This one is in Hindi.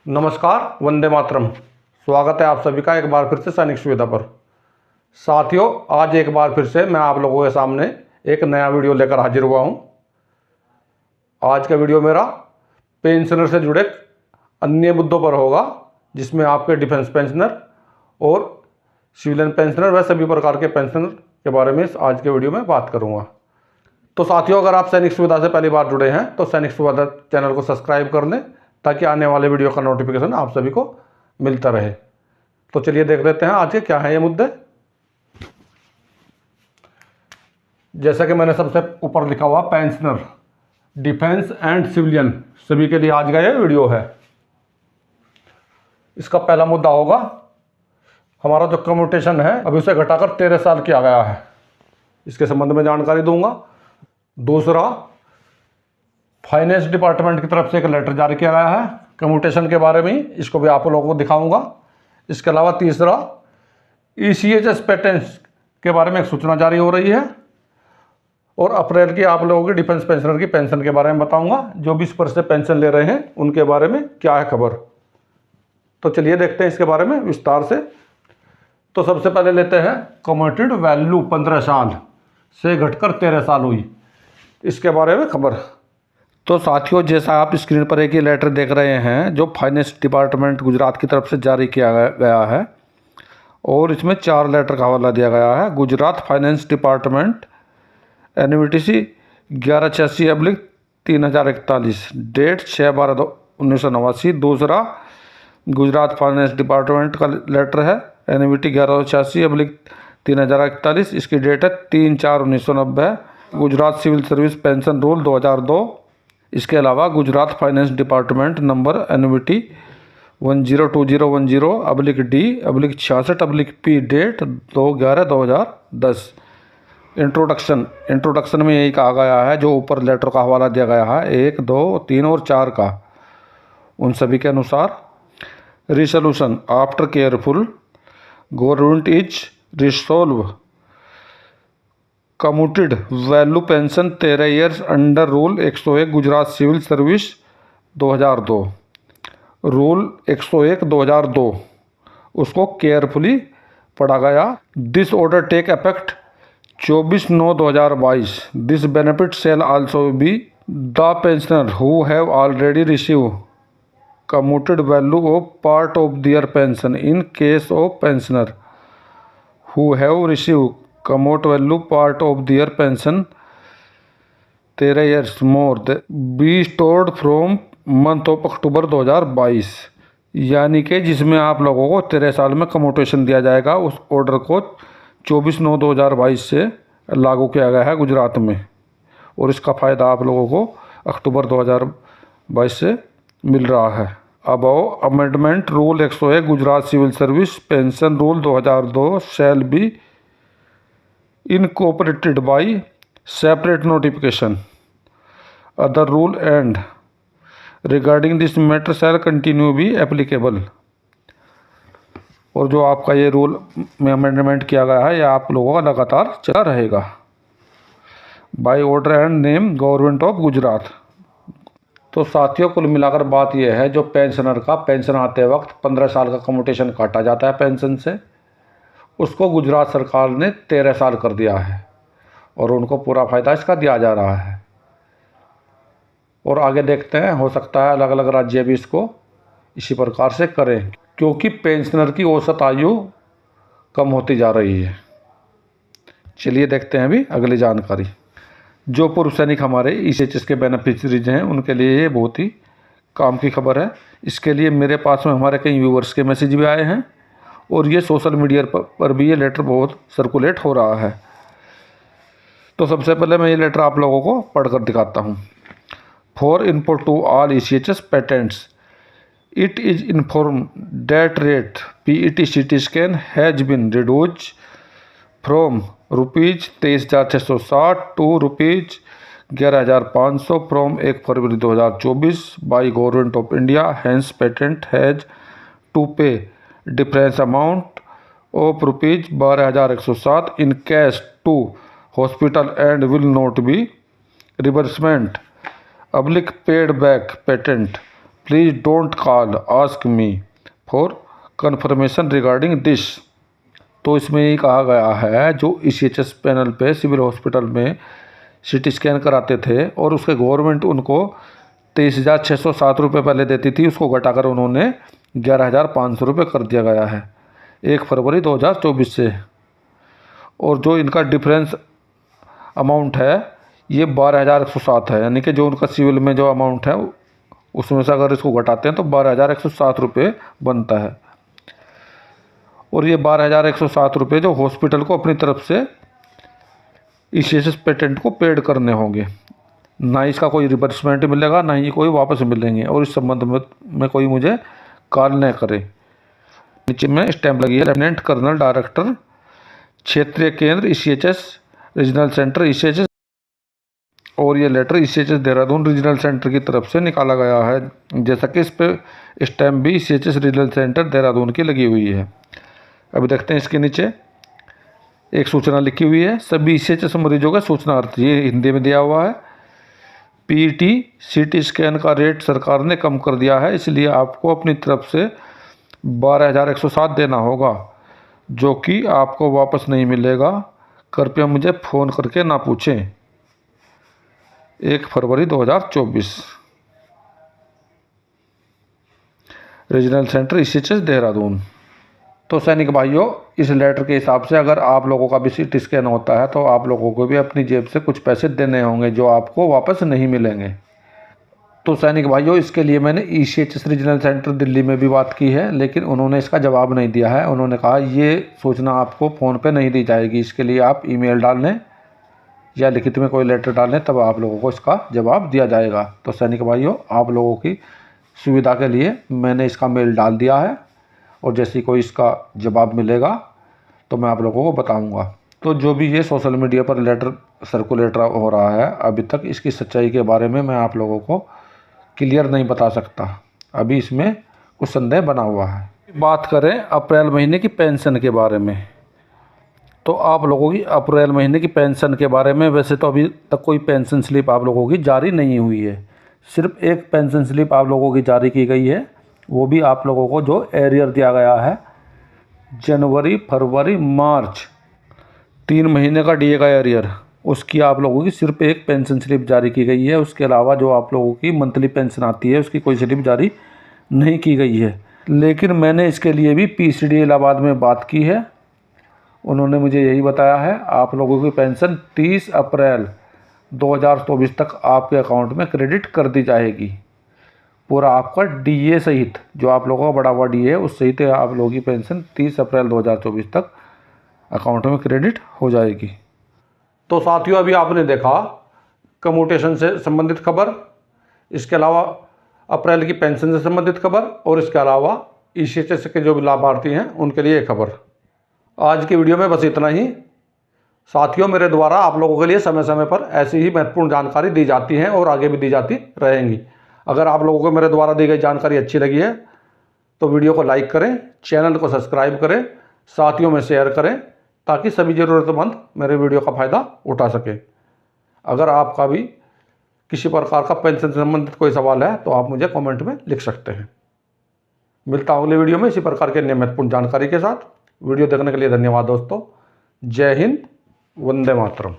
नमस्कार, वंदे मातरम। स्वागत है आप सभी का एक बार फिर से सैनिक सुविधा पर। साथियों, आज एक बार फिर से मैं आप लोगों के सामने एक नया वीडियो लेकर हाजिर हुआ हूं। आज का वीडियो मेरा पेंशनर से जुड़े अन्य मुद्दों पर होगा, जिसमें आपके डिफेंस पेंशनर और सिविलियन पेंशनर व सभी प्रकार के पेंशनर के बारे में आज के वीडियो में बात करूँगा। तो साथियों, अगर आप सैनिक सुविधा से पहली बार जुड़े हैं तो सैनिक सुविधा चैनल को सब्सक्राइब कर लें, ताकि आने वाले वीडियो का नोटिफिकेशन आप सभी को मिलता रहे। तो चलिए देख लेते हैं आज के क्या है ये मुद्दे। जैसा कि मैंने सबसे ऊपर लिखा हुआ पेंशनर, डिफेंस एंड सिविलियन, सभी के लिए आज का ये वीडियो है। इसका पहला मुद्दा होगा हमारा जो कम्यूटेशन है अभी उसे घटाकर 13 साल किया गया है, इसके संबंध में जानकारी दूंगा। दूसरा, फाइनेंस डिपार्टमेंट की तरफ से एक लेटर जारी किया गया है कम्यूटेशन के बारे में, इसको भी आप लोगों को दिखाऊंगा। इसके अलावा तीसरा, ECHS पेटेंट्स के बारे में एक सूचना जारी हो रही है। और अप्रैल की आप लोगों की डिफेंस पेंशनर की पेंशन के बारे में बताऊंगा। जो 20% से पेंशन ले रहे हैं उनके बारे में क्या है खबर। तो चलिए देखते हैं इसके बारे में विस्तार से। तो सबसे पहले लेते हैं कम्यूटेड वैल्यू 15 साल से घटकर 13 साल हुई, इसके बारे में खबर। तो साथियों, जैसा आप स्क्रीन पर एक ही लेटर देख रहे हैं जो फाइनेंस डिपार्टमेंट गुजरात की तरफ से जारी किया गया है, और इसमें 4 लेटर का हवाला दिया गया है। Gujarat finance department, NVTC 1186/3041, date 6/12/1989। दूसरा, गुजरात फाइनेंस डिपार्टमेंट का लेटर है NVT 1186/3041, इसकी डेट है 3/4/1990। Gujarat civil service pension rule 2002। इसके अलावा Gujarat finance department number NVT 102010/D/66/P, date 2/11/2010। Introduction में यही कहा गया है जो ऊपर लेटर का हवाला दिया गया है 1, 2, 3 और 4 का, उन सभी के अनुसार। Resolution, after careful government is resolve commuted value pension 13 years under rule 101 Gujarat civil service 2002। Rule 101 2002 उसको केयरफुली पढ़ा गया। This order take effect 24/9/2022। This benefit shall also be the pensioner who have already receive commuted value of part of their pension in case of pensioner who have receive commute value part of their pension 13 years more be stored from month of October 2022। यानी कि जिसमें आप लोगों को 13 साल में कम्यूटेशन दिया जाएगा, उस ऑर्डर को 24/9/2022 से लागू किया गया है गुजरात में, और इसका फ़ायदा आप लोगों को अक्टूबर 2022 से मिल रहा है। Above amendment rule 101 Gujarat civil service pension rule 2002 shall be incorporated by separate notification. Other rule and regarding this matter shall continue be applicable. और जो आपका ये रूल में अमेंडमेंट किया गया है, यह आप लोगों का लगातार चला रहेगा। By order and name government of Gujarat. तो साथियों, कुल मिलाकर बात यह है, जो पेंशनर का पेंशन आते वक्त 15 साल का कम्यूटेशन काटा जाता है पेंशन से, उसको गुजरात सरकार ने 13 साल कर दिया है, और उनको पूरा फ़ायदा इसका दिया जा रहा है। और आगे देखते हैं, हो सकता है अलग अलग राज्य भी इसको इसी प्रकार से करें, क्योंकि पेंशनर की औसत आयु कम होती जा रही है। चलिए देखते हैं अभी अगली जानकारी। जो पूर्व सैनिक हमारे ECHS के बेनिफिशरीज हैं, उनके लिए ये बहुत ही काम की खबर है। इसके लिए मेरे पास में हमारे कई व्यूवर्स के मैसेज भी आए हैं, और ये सोशल मीडिया पर भी ये लेटर बहुत सर्कुलेट हो रहा है। तो सबसे पहले मैं ये लेटर आप लोगों को पढ़कर दिखाता हूँ। For input to all ECHS patients, it is inform that rate PET CT scan has been reduced from ₹23,660 to ₹11,500 from 1 February 2024 by government of India. Hence patient has to pay difference amount of ₹12,107 in cash to hospital and will not be reimbursement paid back patient please don't call ask me for confirmation regarding this. तो इसमें ये कहा गया है जो ECHS पैनल पे सिविल हॉस्पिटल में CT स्कैन कराते थे और उसके गवर्नमेंट उनको 23,607 रुपये पहले देती थी, उसको घटाकर उन्होंने 11,500 रुपये कर दिया गया है 1 फरवरी 2024 से। और जो इनका डिफरेंस अमाउंट है ये 12,107 है, यानी कि जो उनका सिविल में जो अमाउंट है उसमें से अगर इसको घटाते हैं तो 12,107 रुपये बनता है। और ये 12,107 रुपये जो हॉस्पिटल को अपनी तरफ से ECHS पेटेंट को पेड करने होंगे, ना इसका कोई रिवर्समेंट मिलेगा ना ही कोई वापस मिलेंगे। और इस संबंध में कोई मुझे कॉल न करे। नीचे में स्टैंप लगी है, लेफ्टिनेंट कर्नल डायरेक्टर क्षेत्रीय केंद्र ECHS रीजनल सेंटर ECHS। और ये letter ECHS Dehradun regional centre की तरफ से निकाला गया है, जैसा कि इस पर स्टैंप भी ECHS रीजनल सेंटर देहरादून की लगी हुई है। अभी देखते हैं इसके नीचे एक सूचना लिखी हुई है, सभी ECHS मरीजों का सूचनार्थ, ये हिंदी में दिया हुआ है। PET CT स्कैन का रेट सरकार ने कम कर दिया है, इसलिए आपको अपनी तरफ से 12,107 देना होगा, जो कि आपको वापस नहीं मिलेगा। कृपया मुझे फ़ोन करके ना पूछें। 1 February 2024, regional centre ECHS Dehradun. तो सैनिक भाइयों, इस लेटर के हिसाब से अगर आप लोगों का भी CT स्कैन होता है तो आप लोगों को भी अपनी जेब से कुछ पैसे देने होंगे जो आपको वापस नहीं मिलेंगे। तो सैनिक भाइयों, इसके लिए मैंने ECHS रीजनल सेंटर दिल्ली में भी बात की है, लेकिन उन्होंने इसका जवाब नहीं दिया है। उन्होंने कहा ये सूचना आपको फ़ोन पे नहीं दी जाएगी, इसके लिए आप ईमेल डाल लें या लिखित में कोई लेटर डाल लें, तब आप लोगों को इसका जवाब दिया जाएगा। तो सैनिक भाइयों, आप लोगों की सुविधा के लिए मैंने इसका मेल डाल दिया है और जैसे ही कोई इसका जवाब मिलेगा तो मैं आप लोगों को बताऊंगा। तो जो भी ये सोशल मीडिया पर लेटर सर्कुलेट हो रहा है, अभी तक इसकी सच्चाई के बारे में मैं आप लोगों को क्लियर नहीं बता सकता, अभी इसमें कुछ संदेह बना हुआ है। बात करें अप्रैल महीने की पेंशन के बारे में, तो आप लोगों की अप्रैल महीने की पेंशन के बारे में वैसे तो अभी तक कोई पेंशन स्लिप आप लोगों की जारी नहीं हुई है। सिर्फ एक पेंशन स्लिप आप लोगों की जारी की गई है, वो भी आप लोगों को जो एरियर दिया गया है जनवरी फरवरी मार्च 3 महीने का DA का एरियर, उसकी आप लोगों की सिर्फ एक पेंशन स्लिप जारी की गई है। उसके अलावा जो आप लोगों की मंथली पेंशन आती है उसकी कोई स्लिप जारी नहीं की गई है। लेकिन मैंने इसके लिए भी PCD इलाहाबाद में बात की है, उन्होंने मुझे यही बताया है आप लोगों की पेंशन 30 अप्रैल 2024 तक आपके अकाउंट में क्रेडिट कर दी जाएगी। पूरा आपका DA सहित, जो आप लोगों का बड़ा हुआ DA है उस सहित आप लोगों की पेंशन 30 अप्रैल 2024 तक अकाउंट में क्रेडिट हो जाएगी। तो साथियों, अभी आपने देखा कम्यूटेशन से संबंधित खबर, इसके अलावा अप्रैल की पेंशन से संबंधित खबर, और इसके अलावा ECHS के जो भी लाभार्थी हैं उनके लिए खबर। आज की वीडियो में बस इतना ही। साथियों, मेरे द्वारा आप लोगों के लिए समय समय पर ऐसी ही महत्वपूर्ण जानकारी दी जाती है और आगे भी दी जाती रहेंगी। अगर आप लोगों को मेरे द्वारा दी गई जानकारी अच्छी लगी है तो वीडियो को लाइक करें, चैनल को सब्सक्राइब करें, साथियों में शेयर करें, ताकि सभी ज़रूरतमंद मेरे वीडियो का फ़ायदा उठा सकें। अगर आपका भी किसी प्रकार का पेंशन से संबंधित कोई सवाल है तो आप मुझे कमेंट में लिख सकते हैं। मिलता हूँ अगले वीडियो में इसी प्रकार के अन्य महत्वपूर्ण जानकारी के साथ। वीडियो देखने के लिए धन्यवाद दोस्तों। जय हिंद, वंदे मातरम।